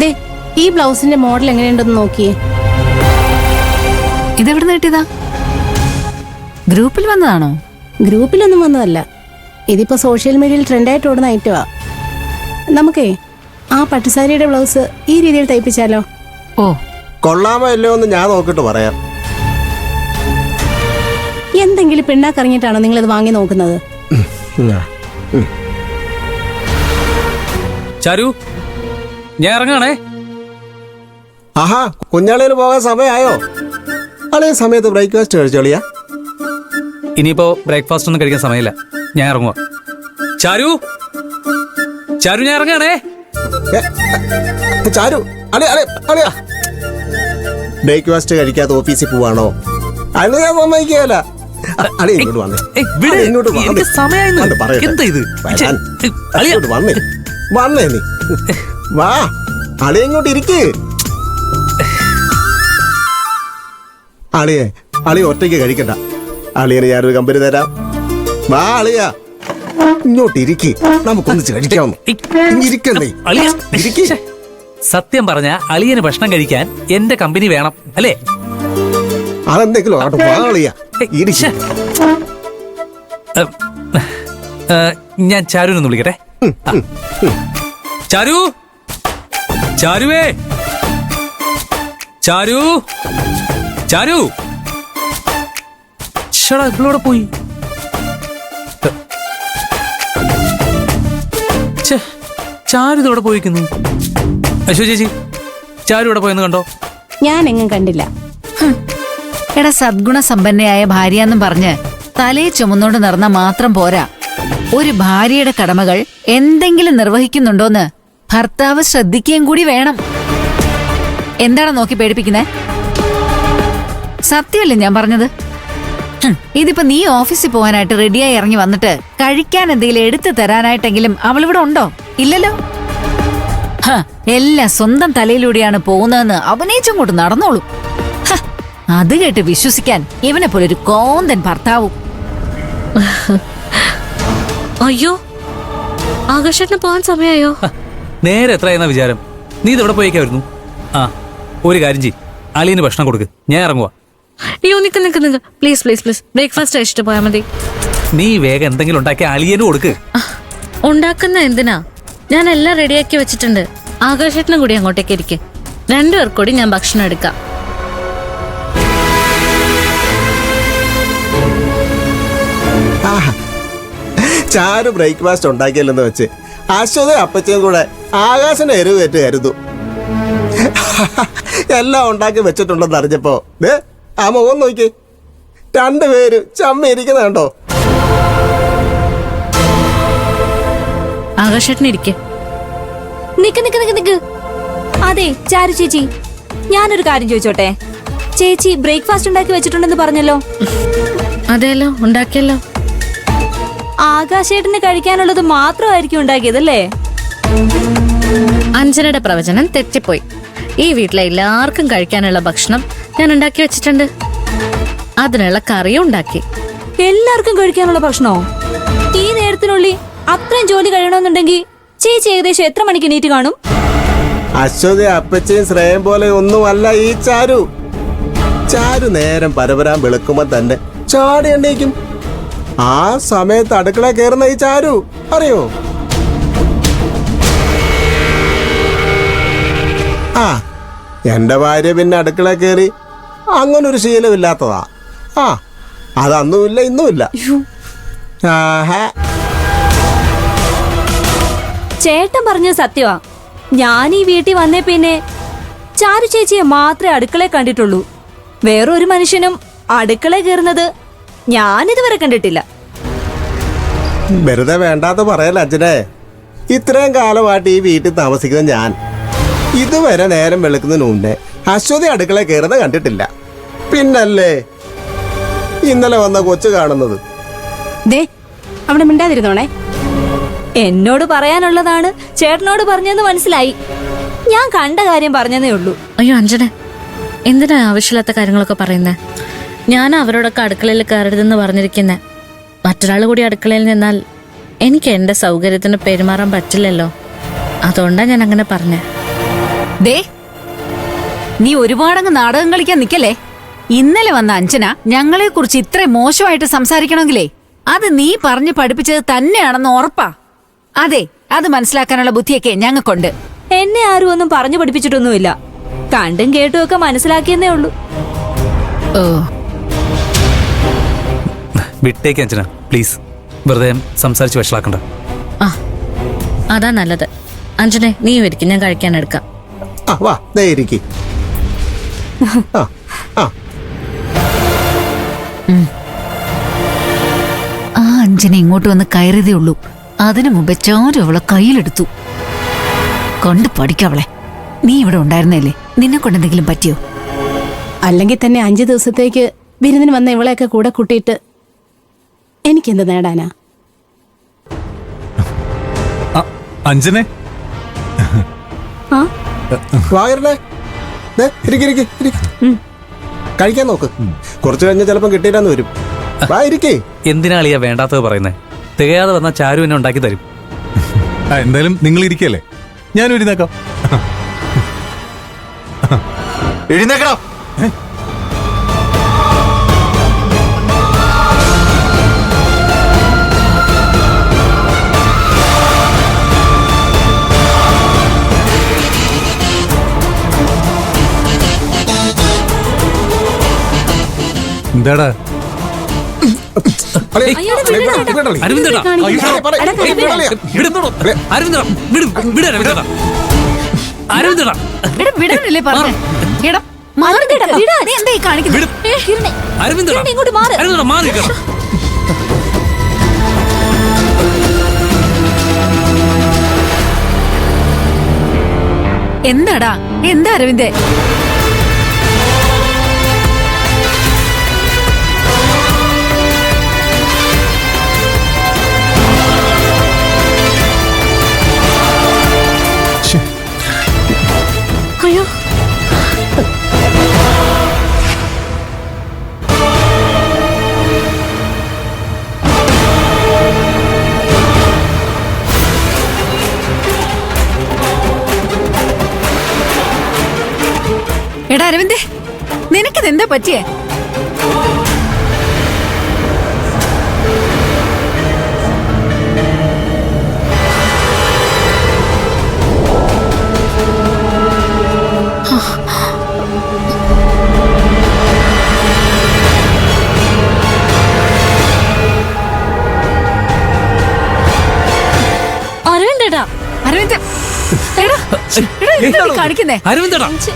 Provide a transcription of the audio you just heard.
ദേ ഈ ബ്ലൗസിന്റെ മോഡൽ എങ്ങനെയുണ്ടെന്ന് നോക്കിയേ. ഇതെവിടെ കിട്ടിയതാ? ഗ്രൂപ്പിൽ വന്നതാണോ? ഗ്രൂപ്പിലൊന്നും വന്നതല്ല. ഇതിപ്പോ സോഷ്യൽ മീഡിയയിൽ ട്രെൻഡായിട്ട് ഓടുന്ന ഐറ്റമാ. നമുക്കേ ആ പട്ടുസാരിയുടെ ബ്ലൗസ് ഈ രീതിയിൽ തയ്പ്പിച്ചാലോ? ഓ, കൊള്ളാമോ അല്ലയോ എന്ന് ഞാൻ നോക്കിട്ട് പറയാം. എന്തെങ്കിലും പിണ്ണാക്കറിഞ്ഞിട്ടാണോ നിങ്ങളിത് വാങ്ങി നോക്കുന്നത്? ചാരു, ഞാൻ ഇറങ്ങാണേ. ആഹാ, കുഞ്ഞാളിന് പോകാൻ സമയമായോ? അളേ സമയത്ത് ബ്രേക്ക്ഫാസ്റ്റ് കഴിച്ചോളിയാ. ഇനിയിപ്പോ ബ്രേക്ക്ഫാസ്റ്റ് ഒന്നും കഴിക്കാൻ സമയമില്ല, ഞാൻ ഇറങ്ങുക. ചാരു, ചാരു, ഞാൻ ഇറങ്ങാണേ. ചാരു, ബ്രേക്ക്ഫാസ്റ്റ് കഴിക്കാതെ ഓഫീസിൽ പോവാണോ? അതിന് ഞാൻ സമ്മതിക്കുകയല്ല. ഇങ്ങോട്ട് വന്നേ, ഇങ്ങോട്ട് വന്നേ, വന്നേ നീ വാ. അളിയ ഇങ്ങോട്ട് ഇരിക്ക്. അളിയ ഒറ്റയ്ക്ക് കഴിക്കണ്ട. അളിയന് ഞാനൊരു കമ്പനി തരാം. വാ അളിയ, ഇങ്ങോട്ട് ഇരിക്ക്, നമുക്കൊന്നിച്ച് കഴിക്കാവുന്നു. ഇരിക്കണ്ടേ? സത്യം പറഞ്ഞ അളിയന് ഭക്ഷണം കഴിക്കാൻ എന്റെ കമ്പനി വേണം അല്ലേ? അതെന്തെങ്കിലും ആട്ടെ, വാ അളിയ. ഞാൻ ചാരുവിനൊന്ന് വിളിക്കട്ടെ. ചാരു, ചാരുവേ, ചാരു, ചാരു. ഇവിടെ പോയി. ചാരു ഇതോടെ പോയിക്കുന്നു. അശ്വ ചേച്ചി, ചാരു ഇവിടെ പോയെന്ന് കണ്ടോ? ഞാൻ എങ്ങും കണ്ടില്ല. എടാ, സദ്ഗുണ സമ്പന്നയായ ഭാര്യ എന്നും പറഞ്ഞ് തലയെ ചുമന്നോണ്ട് നടന്ന മാത്രം പോരാ. ഒരു ഭാര്യയുടെ കടമകൾ എന്തെങ്കിലും നിർവഹിക്കുന്നുണ്ടോന്ന് ഭർത്താവ് ശ്രദ്ധിക്കുകയും കൂടി വേണം. എന്താണ് നോക്കി പേടിപ്പിക്കുന്നേ? സത്യമല്ലേ ഞാൻ പറഞ്ഞത്? ഇതിപ്പോ നീ ഓഫീസിൽ പോകാനായിട്ട് റെഡിയായി ഇറങ്ങി വന്നിട്ട് കഴിക്കാൻ എന്തെങ്കിലും എടുത്തു തരാനായിട്ടെങ്കിലും അവളിവിടെ ഉണ്ടോ? ഇല്ലല്ലോ. എല്ലാം സ്വന്തം തലയിലൂടെയാണ് പോകുന്നതെന്ന് അഭിനയിച്ചും കൊണ്ട് നടന്നോളൂ. അത് കേട്ട് വിശ്വസിക്കാൻ ഇവനെ പോലെ ഒരു കോന്തൻ ഭർത്താവും. അയ്യോ, ആകാശത്തിന് പോകാൻ സമയമായോ? നേരെ എത്രയെന്ന വിചാരം? നീ ഇതെവിടെ പോയേക്കായിരുന്നു? ആ, ഒരു കാര്യം ചെയ്യ്, അളിയന് ഭക്ഷണം കൊടുക്ക്, ഞാൻ ഇറങ്ങുക. അയ്യോ, നിക്ക് പ്ലീസ് പ്ലീസ് പ്ലീസ്, ബ്രേക്ക്ഫാസ്റ്റ് കഴിച്ചിട്ട് പോയാൽ മതി. നീ വേഗം എന്തെങ്കിലും ഉണ്ടാക്കി അളിയന് കൊടുക്ക്. ഉണ്ടാക്കുന്ന എന്തിനാ? ഞാൻ എല്ലാം റെഡിയാക്കി വെച്ചിട്ടുണ്ട്. ആകാശത്തിനും കൂടി അങ്ങോട്ടേക്ക് ഇരിക്കെ. രണ്ടുപേർക്ക് കൂടി ഞാൻ ഭക്ഷണം എടുക്കാം. ചാരു ബ്രേക്ക്ഫാസ്റ്റ് ഉണ്ടാക്കിയല്ലെന്ന് വെച്ച് അശ്വത അപ്പച്ചയും കൂടെ ആകാശന്റെ എരിവേറ്റ് കരുതു. എല്ലാം ഉണ്ടാക്കി വെച്ചിട്ടുണ്ടെന്ന് അറിഞ്ഞപ്പോ ആ മുഖം നോക്കി, രണ്ടുപേരും ചമ്മ ഇരിക്കുന്ന കണ്ടോ? ആകാശത്തിന് ഇരിക്കെ. നിക്ക്. അതെ ചാരു ചേച്ചി, ഞാനൊരു കാര്യം ചോദിച്ചോട്ടെ? ചേച്ചി ബ്രേക്ക്ഫാസ്റ്റ് ഉണ്ടാക്കി വെച്ചിട്ടുണ്ടെന്ന് പറഞ്ഞല്ലോ. അതെല്ലോ, ഉണ്ടാക്കിയല്ലോ. ആകാശേട്ടന് കഴിക്കാനുള്ളത് മാത്രമായിരിക്കും ഉണ്ടാക്കിയതല്ലേ? അഞ്ജനയുടെ പ്രവചനം തെറ്റിപ്പോയി. ഈ വീട്ടിലെ എല്ലാവർക്കും കഴിക്കാനുള്ള ഭക്ഷണം ഞാൻ ഉണ്ടാക്കി വെച്ചിട്ടുണ്ട്. അതിനുള്ള കറിയും ഉണ്ടാക്കി. എല്ലാവർക്കും കഴിക്കാനുള്ള ഭക്ഷണോ? ഈ നേരത്തിനുള്ളിൽ അത്രയും ജോലി കഴിയണമെന്നുണ്ടെങ്കിൽ ചേച്ചി ഏകദേശം എത്ര മണിക്ക് എണീറ്റ് കാണും? അശ്വതി അപ്പച്ചയും ശ്രേയം പോലെ ഒന്നുമല്ല ഈ ചാരു. ചാരു നേരം പരപരാൻ വെളുക്കുമ്പോ തന്നെ ചാടി എണ്ണീക്കും. ആ സമയത്ത് അടുക്കള കയറുന്ന ഈ ചാരു അറിയോ? ആ, എന്റെ ഭാര്യ പിന്നെ അടുക്കള കയറി അങ്ങനൊരു ശീലമില്ലാത്തതാ. ആ, അതന്നുമില്ല ഇന്നുമില്ല. ചേട്ടൻ പറഞ്ഞത് സത്യമാ. ഞാൻ ഈ വീട്ടിൽ വന്നേ പിന്നെ ചാരു ചേച്ചിയെ മാത്രമേ അടുക്കളയിൽ കണ്ടിട്ടുള്ളൂ. വേറൊരു മനുഷ്യനും അടുക്കളയിൽ കയറുന്നത് ഞാനിതുവരെ കണ്ടിട്ടില്ല. വെറുതെ വേണ്ടാത്ത പറയല അച്ഛനെ. ഇത്രയും കാലമായിട്ട് ഈ വീട്ടിൽ താമസിക്കുന്ന ഞാൻ ഇതുവരെ നേരം വെളുക്കുന്നതിന് മുന്നേ അശ്വതി അടുക്കള കയറുന്നത് കണ്ടിട്ടില്ല. പിന്നല്ലേ ഇന്നലെ വന്ന കൊച്ചു കാണുന്നത്. ദേ അവിടെ മിണ്ടാതിരുന്നോണേ. എന്നോട് പറയാനുള്ളതാണ് ചേട്ടനോട് പറഞ്ഞെന്ന് മനസ്സിലായി. ഞാൻ കണ്ട കാര്യം പറഞ്ഞതേ ഉള്ളൂ. അയ്യോ അഞ്ജന, എന്തിനാ ആവശ്യമില്ലാത്ത കാര്യങ്ങളൊക്കെ പറയുന്നേ? ഞാൻ അവരോടൊക്കെ അടുക്കളയിൽ കയറരുതെന്ന് പറഞ്ഞിരിക്കുന്നേ. മറ്റൊരാൾ കൂടി അടുക്കളയിൽ നിന്നാൽ എനിക്ക് എന്റെ സൗകര്യത്തിന് പെരുമാറാൻ പറ്റില്ലല്ലോ. അതുകൊണ്ടാ ഞാൻ അങ്ങനെ പറഞ്ഞേ. ദേ, നീ ഒരുപാടങ്ങ് നാടകം കളിക്കാൻ നിക്കല്ലേ. ഇന്നലെ വന്ന അഞ്ജന ഞങ്ങളെ കുറിച്ച് ഇത്ര മോശമായിട്ട് സംസാരിക്കണമെങ്കിലേ അത് നീ പറഞ്ഞു പഠിപ്പിച്ചത് തന്നെയാണെന്ന് ഉറപ്പാ. അതെ, അത് മനസ്സിലാക്കാനുള്ള ബുദ്ധിയൊക്കെ ഞങ്ങൾക്കുണ്ട്. എന്നെ ആരും ഒന്നും പറഞ്ഞു പഠിപ്പിച്ചിട്ടൊന്നുമില്ല. കണ്ടും കേട്ടും ഒക്കെ മനസ്സിലാക്കിയെന്നേ ഉള്ളൂ. ഓ, വിട്ടേക്ക് അഞ്ജന, പ്ലീസ്. വെറുതെ സംസാരിച്ച് വഷളാക്കണ്ട. ആ അതാ നല്ലത്. അഞ്ജനെ നീ ഇരിക്കും, ഞാൻ കഴിക്കാൻ എടുക്കാം. ആ വാ, ദേ ഇരിക്ക്. ആ ആ ആ അഞ്ജന ഇങ്ങോട്ട് വന്ന് കയറിയതേ ഉള്ളൂ. അതിനു മുമ്പേ ചാരു അവളെ കയ്യിലെടുത്തു. കണ്ടു പഠിക്കവളെ. നീ ഇവിടെ ഉണ്ടായിരുന്നല്ലേ, നിന്നെ കൊണ്ട് എന്തെങ്കിലും പറ്റിയോ? അല്ലെങ്കിൽ തന്നെ 5 ദിവസത്തേക്ക് വിരുന്നിന് വന്ന ഇവളെയൊക്കെ കൂടെ കൂട്ടിയിട്ട് എനിക്കെന്ത് നേടാനാ? അഞ്ജനെ, ആ വായരണേ, ഇരിക്ക്. കഴിക്കാൻ നോക്ക്. കുറച്ച് കഴിഞ്ഞ ചിലപ്പം കിട്ടിയില്ലെന്ന് വരും. വാ, ഇരിക്കേ. എന്തിനാ അളിയാ വേണ്ടാത്തത് പറയുന്നേ? തികയാതെ വന്ന ചാരു എന്നെ ഉണ്ടാക്കി തരും. എന്തായാലും നിങ്ങൾ ഇരിക്കല്ലേ, ഞാൻ എഴുന്നേക്കാം. എഴുന്നേക്കണം. എന്താടാ? അരവിന്ദടാ, അരവിന്ദടാ, എടാ, വിടാനല്ലേ പറഞ്ഞേ? എടാ, മാറി നിൽക്ക്. നീ എന്താ ഈ കാണിക്കുന്നത്? അരവിന്ദടാ, ഇങ്ങോട്ട് മാറ്. അരവിന്ദടാ, മാറി നിൽക്കണം. എന്താടാ, എന്താ അരവിന്ദേ? അയ്യോ, എടാ അരവിന്ദേ, നിനക്കിതെന്താ പറ്റിയേ? അരവിന്ദേട്ടാ, അരവിന്ദ്, എടാ, എടാ, എന്താ നീ കാണിക്കുന്നേ? അരവിന്ദടാ, ഛെ.